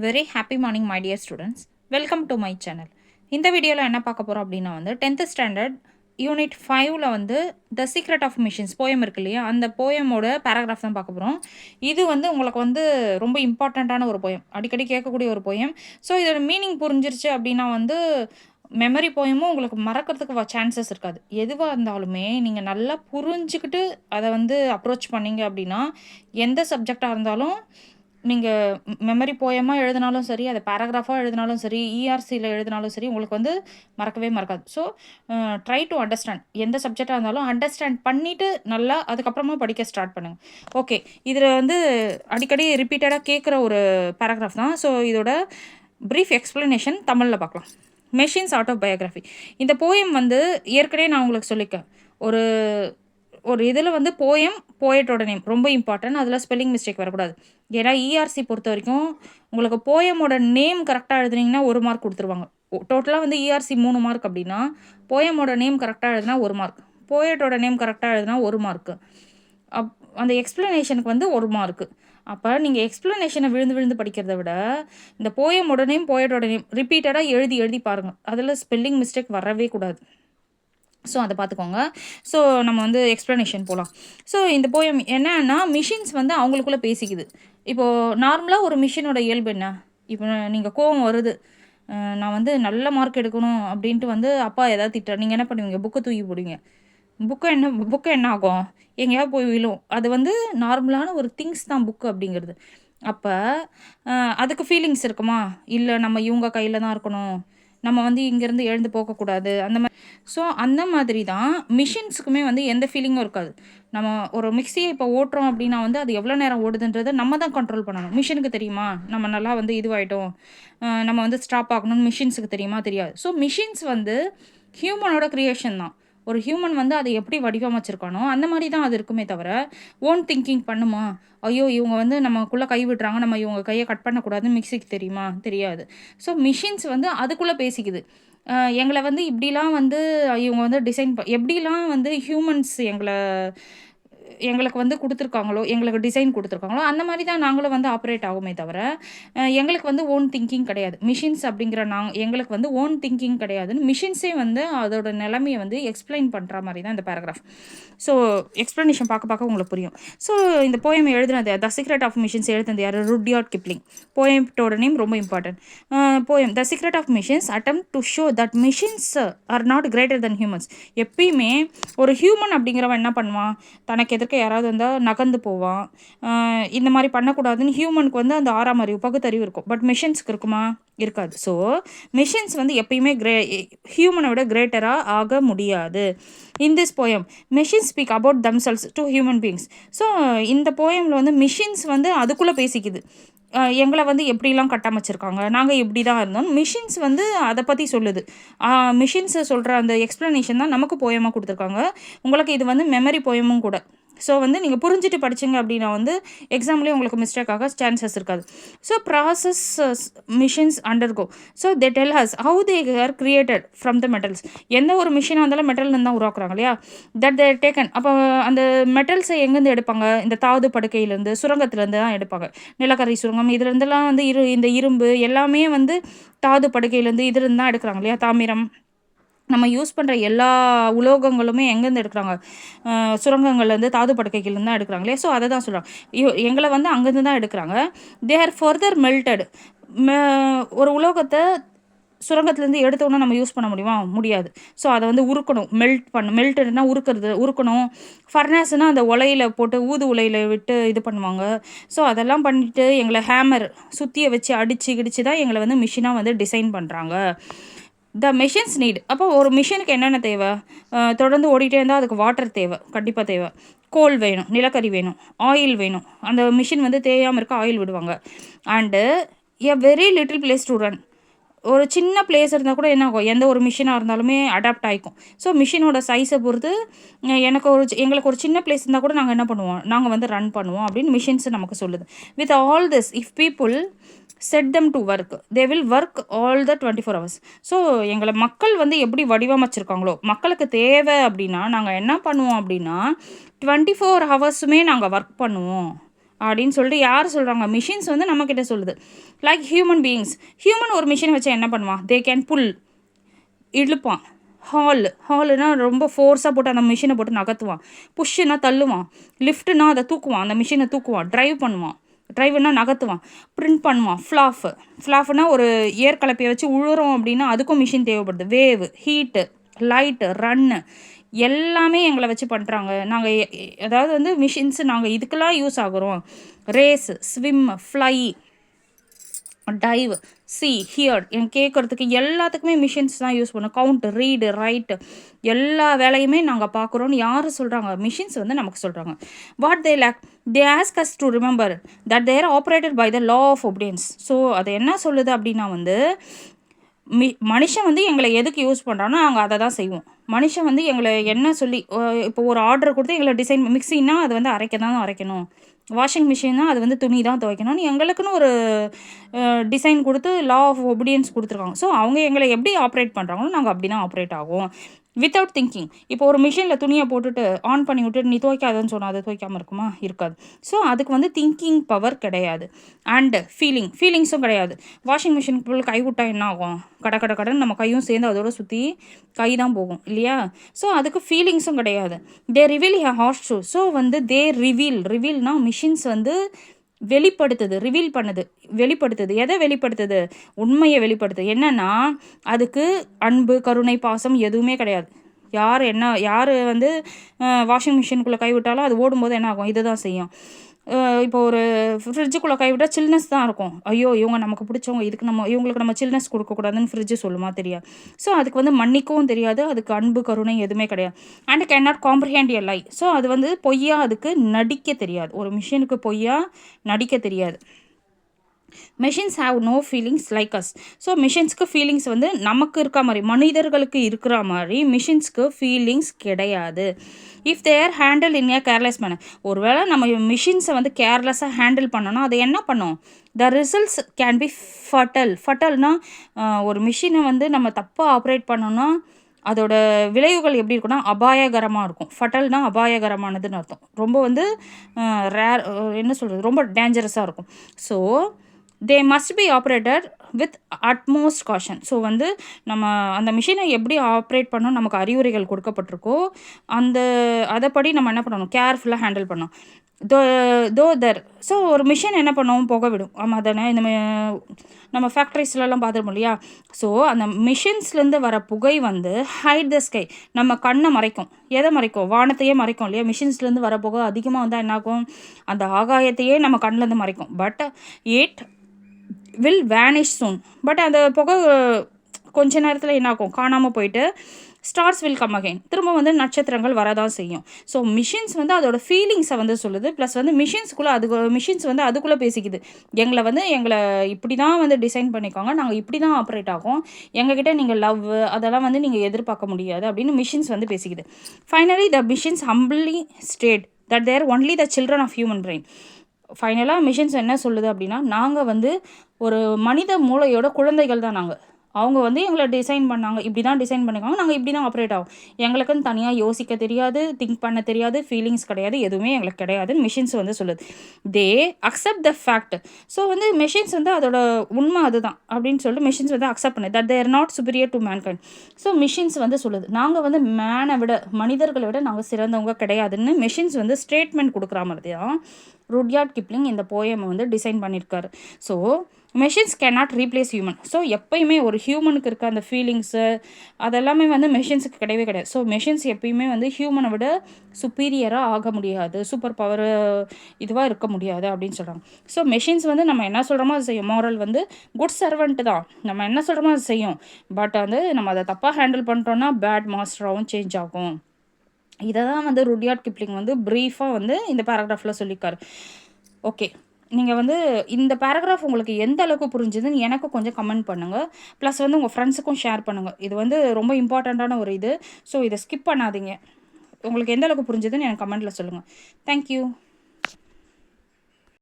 Very happy morning, my dear students. Welcome to my channel. இந்த வீடியோவில் என்ன பார்க்க போகிறோம் அப்படின்னா 10th ஸ்டாண்டர்ட் யூனிட் 5ல் the secret of machines poem இருக்கு இல்லையா, அந்த போயமோட பேராகிராஃப் தான் பார்க்க போகிறோம். இது உங்களுக்கு ரொம்ப இம்பார்ட்டண்ட்டான ஒரு போயம், அடிக்கடி கேட்கக்கூடிய ஒரு போயம். ஸோ இதோட மீனிங் புரிஞ்சிருச்சு அப்படின்னா மெமரி போயமும் உங்களுக்கு மறக்கிறதுக்கு சான்சஸ் இருக்காது. எதுவாக இருந்தாலுமே நீங்கள் நல்லா புரிஞ்சுக்கிட்டு அதை அப்ரோச் பண்ணீங்க அப்படின்னா எந்த சப்ஜெக்டாக இருந்தாலும் நீங்கள் மெமரி போயமாக எழுதினாலும் சரி, அதை பேராகிராஃபாக எழுதினாலும் சரி, இஆர்சியில் எழுதினாலும் சரி, உங்களுக்கு மறக்கவே மறக்காது. So try to understand. எந்த சப்ஜெக்டாக இருந்தாலும் அண்டர்ஸ்டாண்ட் பண்ணிவிட்டு நல்லா அதுக்கப்புறமா படிக்க ஸ்டார்ட் பண்ணுங்கள். ஓகே, இதில் அடிக்கடி ரிப்பீட்டடாக கேட்குற ஒரு பேராகிராஃப் தான். ஸோ இதோட ப்ரீஃப் எக்ஸ்ப்ளனேஷன் தமிழில் பார்க்கலாம். Machines autobiography. இந்த போயம் ஏற்கனவே நான் உங்களுக்கு சொல்லியிருக்கேன். ஒரு ஒரு இதில் போயட்டோட நேம் ரொம்ப இம்பார்ட்டன்ட். அதில் ஸ்பெல்லிங் மிஸ்டேக் வரக்கூடாது. ஏன்னா இஆர்சி பொறுத்த வரைக்கும் உங்களுக்கு போயமோட நேம் கரெக்டாக எழுதுனீங்கன்னா 1 மார்க் கொடுத்துருவாங்க. டோட்டலாக இஆர்சி 3 மார்க் அப்படின்னா போயமோட நேம் கரெக்டாக எழுதுனா 1 மார்க், போயட்டோட நேம் கரெக்டாக எழுதுனா 1 மார்க்கு, அந்த எக்ஸ்ப்ளனேஷனுக்கு 1 மார்க்கு. அப்போ நீங்கள் எக்ஸ்ப்ளனேஷனை விழுந்து படிக்கிறத விட இந்த போயமோட நேம் போயட்டோட நேம் ரிப்பீட்டடாக எழுதி பாருங்கள். அதில் ஸ்பெல்லிங் மிஸ்டேக் வரவே கூடாது. ஸோ அதை பார்த்துக்கோங்க. ஸோ நம்ம எக்ஸ்ப்ளனேஷன் போகலாம். ஸோ இந்த போயம் என்னன்னா, மிஷின்ஸ் அவங்களுக்குள்ளே பேசிக்குது. இப்போது நார்மலாக ஒரு மிஷினோட இயல்பு என்ன? இப்போ நீங்கள் கோவம் வருது, நான் நல்ல மார்க் எடுக்கணும் அப்படின்ட்டு அப்பா ஏதாவது திட்டுறாரு, நீங்கள் என்ன பண்ணுவீங்க? புக்கை தூக்கி போடுவீங்க. புக்கு என்ன ஆகும்? எங்கேயாவது போய் விழும். அது நார்மலான ஒரு திங்ஸ் தான் புக்கு அப்படிங்கிறது. அப்போ அதுக்கு ஃபீலிங்ஸ் இருக்குமா? இல்லை, நம்ம இவங்க கையில் தான் இருக்கணும், நம்ம இங்கேருந்து எழுந்து போகக்கூடாது, அந்த மாதிரி. ஸோ அந்த மாதிரி தான் மிஷின்ஸுக்குமே எந்த ஃபீலிங்கும் இருக்காது. நம்ம ஒரு மிக்சியை இப்போ ஓட்டுறோம் அப்படின்னா அது எவ்வளோ நேரம் ஓடுதுன்றதை நம்ம தான் கண்ட்ரோல் பண்ணணும். மிஷினுக்கு தெரியுமா நம்ம நல்லா இதுவாகிட்டோம், நம்ம ஸ்டாப் ஆகணும்னு மிஷின்ஸுக்கு தெரியுமா? தெரியாது. ஸோ மிஷின்ஸ் ஹியூமனோட க்ரியேஷன் தான். ஒரு ஹியூமன் அதை எப்படி வடிவமைச்சிருக்கானோ அந்த மாதிரி தான் அது இருக்குமே தவிர ஓன் திங்கிங் பண்ணுமா? ஐயோ இவங்க நமக்குள்ளே கை விடுறாங்க, நம்ம இவங்க கையை கட் பண்ணக்கூடாதுன்னு மிக்சிக்கு தெரியுமா? தெரியாது. ஸோ மிஷின்ஸ் அதுக்குள்ளே பேசிக்குது. எங்களை இப்படிலாம் இவங்க டிசைன் எப்படிலாம் ஹியூமன்ஸ் எங்களுக்கு கொடுத்துருக்காங்களோ, எங்களுக்கு டிசைன் கொடுத்துருக்காங்களோ அந்த மாதிரி தான் நாங்களும் ஆப்ரேட் ஆகுமே தவிர எங்களுக்கு ஓன் திங்கிங் கிடையாது. மிஷின்ஸ் அப்படிங்கிற எங்களுக்கு ஓன் திங்கிங் கிடையாதுன்னு மிஷின்ஸே அதோட நிலைமையை எக்ஸ்பிளைன் பண்ணுற மாதிரி தான் இந்த பேராகிராஃப். ஸோ எக்ஸ்ப்ளனேஷன் பார்க்க உங்களுக்கு புரியும். ஸோ இந்த போயம் எழுதுனது த சீக்ரெட் ஆஃப் மிஷின்ஸ் எழுதுனது யார்? Rudyard Kipling. போயத்தோட நேம் ரொம்ப important. Poem the secret of machines attempt to show that machines are not greater than humans. எப்பயுமே ஒரு ஹியூமன் அப்படிங்கிறவன் என்ன பண்ணுவான்? தனக்கு எதிர்க்க யாராவது நகர்ந்து போவான், இந்த மாதிரி பண்ணக்கூடாதுன்னு ஹியூமனுக்கு அந்த 6ஆம் அறிவு பகுத்தறிவு இருக்கும். பட் மிஷின்ஸ்க்கு இருக்குமா? இருக்காது. ஸோ மிஷின்ஸ் எப்பயுமே ஹியூமனை விட கிரேட்டராக ஆக முடியாது. In this poem machines speak about themselves to human beings. So இந்த போயமில் மிஷின்ஸ் அதுக்குள்ளே பேசிக்குது. எங்களை எப்படிலாம் கட்டமைச்சிருக்காங்க, நாங்கள் எப்படி தான் இருந்தோம். மிஷின்ஸ் அதை பற்றி சொல்லுது. மிஷின்ஸை சொல்கிற அந்த எக்ஸ்ப்ளனேஷன் தான் நமக்கு போயமாக கொடுத்துருக்காங்க. உங்களுக்கு இது மெமரி போயமும் கூட. ஸோ நீங்கள் புரிஞ்சுட்டு படிச்சிங்க அப்படின்னா எக்ஸாம்லேயே உங்களுக்கு மிஸ்டேக் ஆக சான்சஸ் இருக்காது. So process machines undergo. So they tell has how they are created from the metals. எந்த ஒரு மிஷினாக இருந்தாலும் மெட்டல்லேருந்து தான் உருவாக்குறாங்க இல்லையா? That they taken. அப்போ அந்த மெட்டல்ஸை எங்கேருந்து எடுப்பாங்க? இந்த தாது படுக்கையிலேருந்து, சுரங்கத்துலேருந்து தான் எடுப்பாங்க. நிலக்கரி சுரங்கம் இதுலேருந்துலாம் இந்த இரும்பு எல்லாமே தாது படுக்கையிலேருந்து இதுலேருந்து தான் எடுக்கிறாங்க இல்லையா? தாமிரம், நம்ம யூஸ் பண்ணுற எல்லா உலோகங்களுமே எங்கேருந்து எடுக்கிறாங்க? சுரங்கங்கள்லேருந்து, தாது படுக்கைகள்லேருந்து தான் எடுக்கிறாங்க இல்லையா? ஸோ அதை தான் சொல்கிறாங்க. எங்களை அங்கேருந்து தான் எடுக்கிறாங்க. They are further melted. ஒரு உலோகத்தை சுரங்கத்துலேருந்து எடுத்தோன்னா நம்ம யூஸ் பண்ண முடியாது. ஸோ அதை உருக்கணும், மெல்டட்னா உருக்கணும். ஃபர்னாஸ்னால் அந்த உலையில் போட்டு ஊது உலையில் விட்டு இது பண்ணுவாங்க. ஸோ அதெல்லாம் பண்ணிவிட்டு எங்களை ஹேமர் சுற்றியை வச்சு அடித்து தான் எங்களை மிஷினாக டிசைன் பண்ணுறாங்க. The machines need. அப்போ ஒரு மிஷினுக்கு என்னென்ன தேவை? தொடர்ந்து ஓடிட்டே இருந்தால் அதுக்கு வாட்டர் தேவை, கண்டிப்பாக தேவை. கோல் வேணும், நிலக்கரி வேணும், ஆயில் வேணும். அந்த மிஷின் தேயாமல் இருக்க ஆயில் விடுவாங்க. And a very little place to run. ஒரு சின்ன பிளேஸ் இருந்தால் கூட என்ன ஆகும்? எந்த ஒரு மிஷினாக இருந்தாலுமே அடாப்ட் ஆகிக்கும். ஸோ மிஷினோட சைஸை பொறுத்து எங்களுக்கு ஒரு சின்ன பிளேஸ் இருந்தால் கூட நாங்கள் என்ன பண்ணுவோம்? நாங்கள் ரன் பண்ணுவோம் அப்படின்னு மிஷின்ஸ் நமக்கு சொல்லுது. With all this if people set them to work, they will work all the 24 hours. So எங்களை மக்கள் எப்படி வடிவமைச்சிருக்காங்களோ, மக்களுக்கு தேவை அப்படின்னா நாங்கள் என்ன பண்ணுவோம் அப்படின்னா 24 hours நாங்கள் ஒர்க் பண்ணுவோம் அப்படின்னு சொல்லிட்டு யார் சொல்கிறாங்க? மிஷின்ஸ் வந்து நம்மக்கிட்ட சொல்லுது. லைக் ஹியூமன் பீயிங்ஸ், ஹியூமன் ஒரு மிஷினை வச்சு என்ன பண்ணுவான்? They can pull, இழுப்பான். ஹாலுனா ரொம்ப ஃபோர்ஸாக போட்டு அந்த மிஷினை போட்டு நகர்த்துவான். புஷ்ஷுனா தள்ளுவான். லிஃப்ட்டுனா அதை தூக்குவான், அந்த மிஷினை தூக்குவான். ட்ரைவ் பண்ணுவான், ட்ரைவ்னா நகர்த்துவான். பிரிண்ட் பண்ணுவான். ஃப்ளாஃப்னா ஒரு ஏர் கலப்பையை வச்சு உழுறோம் அப்படின்னா அதுக்கும் மிஷின் தேவைப்படுது. வேவ், ஹீட்டு, லைட்டு, ரன்னு எல்லாமே எங்களை வச்சு பண்ணுறாங்க. நாங்கள் அதாவது வந்து மிஷின்ஸு நாங்கள் இதுக்கெல்லாம் யூஸ் ஆகுறோம். Race, swim, fly, dive, see, hear கேட்குறதுக்கு எல்லாத்துக்குமே மிஷின்ஸ் தான் யூஸ் பண்ணோம். கவுண்ட், ரீடு, ரைட்டு எல்லா வேலையுமே நாங்கள் பார்க்குறோன்னு யார் சொல்கிறாங்க? மிஷின்ஸ் வந்து நமக்கு சொல்கிறாங்க. What they lack, they ask us to remember that they're operated by the law of obedience. So அது என்ன சொல்லுது அப்படின்னா வந்து மனுஷன் வந்து எங்களை எதுக்கு யூஸ் பண்ணுறானோ நாங்கள் அதை தான் செய்வோம். மனுஷன் வந்து எங்களை என்ன சொல்லி இப்போ ஒரு ஆர்டர் கொடுத்து எங்களை டிசைன், மிக்ஸின்னா அது வந்து அரைக்கணும், வாஷிங் மிஷின்னா அது வந்து துணி தான் துவைக்கணும்னு எங்களுக்குன்னு ஒரு டிசைன் கொடுத்து லா ஆஃப் ஒபீடியன்ஸ் கொடுத்துருக்காங்க. ஸோ அவங்க எங்களை எப்படி ஆப்ரேட் பண்ணுறாங்களோ நாங்கள் அப்படி தான் ஆப்ரேட் ஆகும் வித்தவுட் திங்கிங். இப்போ ஒரு மிஷினில் துணியை போட்டுட்டு ஆன் பண்ணி விட்டுட்டு நீ துவைக்காதுன்னு சொன்னால் அது துவைக்காமல் இருக்குமா? இருக்காது. ஸோ அதுக்கு வந்து திங்கிங் பவர் கிடையாது. அண்டு ஃபீலிங்ஸும் கிடையாது. வாஷிங் மிஷினுக்குள்ள கை விட்டால் என்ன ஆகும்? கடன் நம்ம கையும் சேர்ந்து அதோட சுற்றி கை தான் போகும் இல்லையா? ஸோ அதுக்கு ஃபீலிங்ஸும் கிடையாது. தே ரிவீல் ஹே ஹார்ஷ் ட்ரூ. ஸோ வந்து தே ரிவீல்னா மிஷின்ஸ் வந்து வெளிப்படுத்துது. எதை வெளிப்படுத்துது? உண்மையை வெளிப்படுத்துது. என்னன்னா அதுக்கு அன்பு, கருணை, பாசம் எதுவுமே கிடையாது. யார் வந்து வாஷிங் மிஷினுக்குள்ளே கைவிட்டாலும் அது ஓடும்போது என்ன ஆகும்? இது தான் செய்யும். இப்போ ஒரு ஃப்ரிட்ஜுக்குள்ளே கைவிட்டால் சில்னஸ் தான் இருக்கும். ஐயோ இவங்க நமக்கு பிடிச்சவங்க, இவங்களுக்கு நம்ம சில்னஸ் கொடுக்கக்கூடாதுன்னு ஃப்ரிட்ஜு சொல்லுமா? தெரியாது. ஸோ அதுக்கு வந்து மன்னிக்கவும் தெரியாது, அதுக்கு அன்பு, கருணை எதுவுமே கிடையாது. And can not comprehend a lie. So அது வந்து பொய்யா அதுக்கு நடிக்க தெரியாது. ஒரு மிஷினுக்கு பொய்யா நடிக்க தெரியாது. Machines have no feelings like us. So மிஷின்ஸ்க்கு ஃபீலிங்ஸ் வந்து நமக்கு இருக்க மாதிரி, மனிதர்களுக்கு இருக்கிற மாதிரி மிஷின்ஸ்க்கு ஃபீலிங்ஸ் கிடையாது. If they are handle in a careless manner. ஒருவேளை நம்ம மிஷின்ஸை வந்து கேர்லெஸ்ஸாக ஹேண்டில் பண்ணோன்னா அது என்ன பண்ணும்? த ரிசல்ட்ஸ் கேன் பி ஃபட்டல்னா ஒரு மிஷினை வந்து நம்ம தப்பாக ஆப்ரேட் பண்ணோன்னா அதோட விளைவுகள் எப்படி இருக்குன்னா அபாயகரமாக இருக்கும். ஃபட்டல்னால் அபாயகரமானதுன்னு அர்த்தம். ரொம்ப வந்து என்ன சொல்கிறது, ரொம்ப டேஞ்சரஸாக இருக்கும். So they must be operated with utmost caution. So வந்து நம்ம அந்த மிஷினை எப்படி ஆப்ரேட் பண்ணோம் நமக்கு அறிவுரைகள் கொடுக்கப்பட்டிருக்கோ அதைப்படி நம்ம என்ன பண்ணணும்? கேர்ஃபுல்லாக ஹேண்டில் பண்ணணும். ஸோ ஒரு மிஷின் என்ன பண்ணுவோம்? புகை விடும். ஆமாம் தானே? நம்ம ஃபேக்ட்ரிஸ்லலாம் பார்த்துருப்போம் இல்லையா? ஸோ அந்த மிஷின்ஸ்லேருந்து வர புகை வந்து ஹைட் த ஸ்கை, நம்ம கண்ணை மறைக்கும். எதை மறைக்கும்? வானத்தையே மறைக்கும் இல்லையா? மிஷின்ஸ்லேருந்து வர புகை அதிகமாக வந்தால் என்னாகும்? அந்த ஆகாயத்தையே நம்ம கண்ணிலேருந்து மறைக்கும். But it will vanish soon. But அந்த புகை கொஞ்ச நேரத்தில் என்னாகும்? காணாமல் போயிட்டு ஸ்டார்ஸ் வில் கம் அகைன். திரும்ப வந்து நட்சத்திரங்கள் வரதான் செய்யும். ஸோ மிஷின்ஸ் வந்து அதோட ஃபீலிங்ஸை வந்து சொல்லுது. ப்ளஸ் வந்து மிஷின்ஸ் வந்து அதுக்குள்ளே பேசிக்குது. எங்களை இப்படி தான் வந்து டிசைன் பண்ணிக்கோங்க, நாங்கள் இப்படி தான் ஆப்ரேட் ஆகும், எங்ககிட்ட நீங்கள் லவ் அதெல்லாம் வந்து நீங்கள் எதிர்பார்க்க முடியாது அப்படின்னு மிஷின்ஸ் வந்து பேசிக்குது. Finally the machines humbly state that there only the children of human brain. ஃபைனலாக மிஷின்ஸ் என்ன சொல்லுது அப்படின்னா, நாங்கள் வந்து ஒரு மனித மூளையோட குழந்தைகள் தான் நாங்கள். அவங்க வந்து எங்களை டிசைன் பண்ணாங்க, இப்படி தான் டிசைன் பண்ணிக்காங்க, நாங்கள் இப்படி தான் ஆப்ரேட் ஆகும். எங்களுக்குன்னு தனியாக யோசிக்க தெரியாது, திங்க் பண்ண தெரியாது, ஃபீலிங்ஸ் கிடையாது, எதுவுமே எங்களுக்கு கிடையாதுன்னு மிஷின்ஸ் வந்து சொல்லுது. They accept the fact. So வந்து மிஷின்ஸ் வந்து அதோட உண்மை அதுதான் அப்படின்னு சொல்லிட்டு மிஷின்ஸ் வந்து அக்செப்ட் பண்ணுது. That there not superior to mankind. So machines வந்து சொல்லுது நாங்கள் வந்து மனிதர்களை விட நாங்கள் சிறந்தவங்க கிடையாதுன்னு மிஷின்ஸ் வந்து ஸ்டேட்மெண்ட் கொடுக்குற மாதிரி தான் ருட்யார்ட் கிப்ளிங் இந்த போயமை வந்து டிசைன் பண்ணியிருக்காரு. So machines cannot replace human. So எப்பயுமே ஒரு ஹியூமனுக்கு இருக்க அந்த ஃபீலிங்ஸு அதெல்லாமே வந்து மெஷின்ஸுக்கு கிடையவே கிடையாது. ஸோ மெஷின்ஸ் எப்பயுமே வந்து ஹியூமனை விட சுப்பீரியராக ஆக முடியாது, சூப்பர் பவர் இதுவாக இருக்க முடியாது அப்படின்னு சொல்கிறாங்க. ஸோ மெஷின்ஸ் வந்து நம்ம என்ன சொல்கிறோமோ அது செய்யும். மாரல் வந்து குட் சர்வெண்ட் தான், நம்ம என்ன சொல்கிறோமோ அது செய்யும். பட் வந்து நம்ம அதை தப்பாக ஹேண்டில் பண்ணிட்டோன்னா பேட் மாஸ்டராகவும் சேஞ்ச் ஆகும். இதை தான் வந்து ருட்யார்ட் கிப்ளிங் வந்து ப்ரீஃபாக வந்து இந்த பேராகிராஃபில் சொல்லியிருக்காரு. ஓகே, நீங்கள் வந்து இந்த பேராகிராஃப் உங்களுக்கு எந்த அளவுக்கு புரிஞ்சுதுன்னு எனக்கு கொஞ்சம் கமெண்ட் பண்ணுங்கள். ப்ளஸ் வந்து உங்கள் ஃப்ரெண்ட்ஸுக்கும் ஷேர் பண்ணுங்கள். இது வந்து ரொம்ப இம்பார்ட்டண்ட்டான ஒரு இது. ஸோ இதை ஸ்கிப் பண்ணாதீங்க. உங்களுக்கு எந்த அளவுக்கு புரிஞ்சுதுன்னு எனக்கு கமெண்ட்டில் சொல்லுங்கள். தேங்க்யூ.